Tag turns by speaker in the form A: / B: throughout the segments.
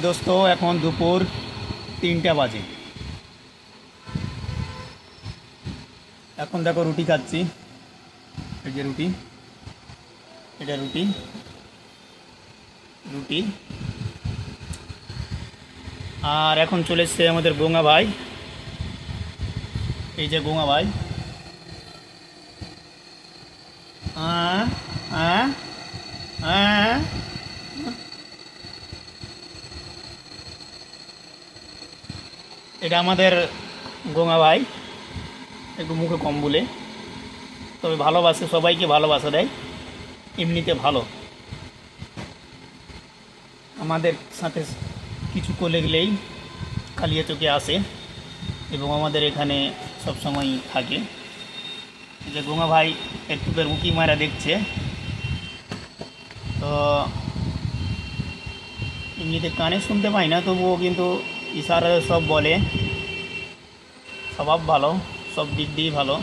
A: दोस्तों এখন দুপুর 3টা বাজে। এখন দেখো রুটি খাচ্ছি। এই যে রুটি, এটা রুটি রুটি আর এখন চলে এসেছে আমাদের গোঙা ভাই। এই যে গোঙা ভাই, এটা আমাদের গোঙা ভাই, একটু মুখে কম বলে, তবে ভালোবাসে, সবাইকে ভালোবাসা দেয়, এমনিতে ভালো। আমাদের সাথে কিছু করলে গেলেই কালিয়া চোখে আসে এবং আমাদের এখানে সবসময় থাকে। যে গোঙা ভাই একটু বের উঁকি মারা দেখছে, তো এমনিতে কানে শুনতে পাই না, তবুও কিন্তু ইশারায় সব বলে। স্বভাব ভালো, সব দিক দিয়েই ভালো।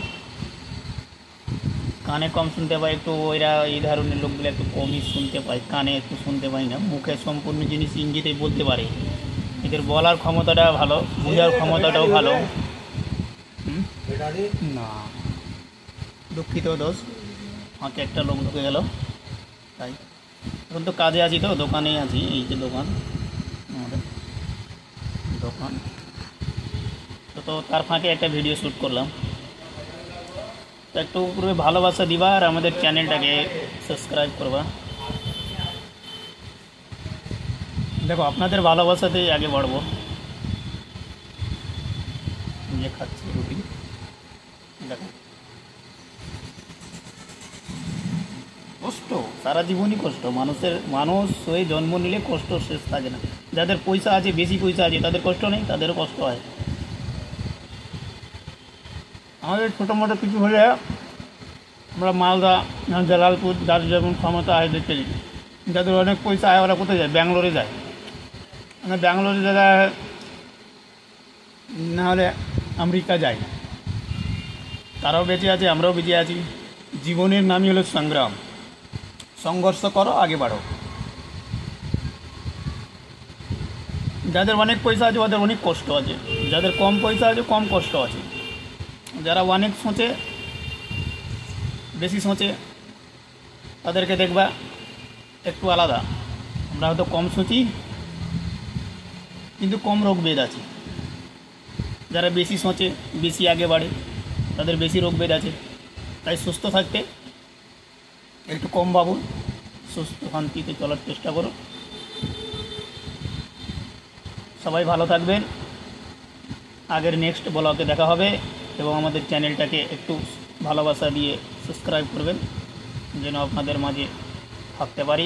A: কানে কম শুনতে পাই একটু, ওইরা এই ধরনের লোকগুলো একটু কমই শুনতে পায়, কানে একটু শুনতে পাই না। মুখে সম্পূর্ণ জিনিস ইঙ্গিতেই বলতে পারে। এদের বলার ক্ষমতাটা ভালো, বোঝার ক্ষমতাটাও ভালো। না, দুঃখিত দোষ, আমাকে একটা লোক ঢুকে গেল, তাই এখন তো কাজে আছি, তো দোকানেই আছি। এই যে দোকান, আমাদের দোকান, তো তার ফাঁকে একটা ভিডিও শ্যুট করলাম। তো একটু উপরে ভালোবাসা দিবা আর আমাদের চ্যানেলটাকে সাবস্ক্রাইব করবা। দেখো আপনাদের ভালোবাসাতেই আগে বাড়বো। নিয়ে খাচ্ছি রুটি, দেখো কষ্ট, সারা জীবনই কষ্ট। মানুষ হয়ে জন্ম নিলে কষ্ট শেষ থাকে না। যাদের পয়সা আছে, বেশি পয়সা আছে, তাদের কষ্ট নেই, তাদেরও কষ্ট হয়। আমাদের ছোটো মোটো কিছু হলে আমরা মালদা, জালালপুর, যার যেমন ক্ষমতা আয় চলি। যাদের অনেক পয়সা আয় ওরা কোথায় যায়? ব্যাঙ্গালোরে যায়। মানে ব্যাঙ্গালোরে যারা, নাহলে আমেরিকা যায়, তারাও বেঁচে আছে, আমরাও বেঁচে আছি। জীবনের নামই হলো সংগ্রাম। সংঘর্ষ করো, আগে বাড়ো। যাদের অনেক পয়সা আছে ওদের অনেক কষ্ট আছে, যাদের কম পয়সা আছে কম কষ্ট আছে। যারা অনেক সোচে, বেশি সোচে, তাদেরকে দেখবা একটু আলাদা। আমরা হয়তো কম সোচি কিন্তু কম রোগ বেদ আছে। যারা বেশি সোচে, বেশি আগে বাড়ে, তাদের বেশি রোগ বেদ আছে। তাই সুস্থ থাকতে একটু কম ভাবুন, সুস্থ শান্তিতে চলার চেষ্টা করো। সবাই ভালো থাকবেন। আগের নেক্সট ব্লগে দেখা হবে এবং আমাদের চ্যানেলটাকে একটু ভালোবাসা দিয়ে সাবস্ক্রাইব করবেন, যেন আপনাদের মাঝে থাকতে পারি।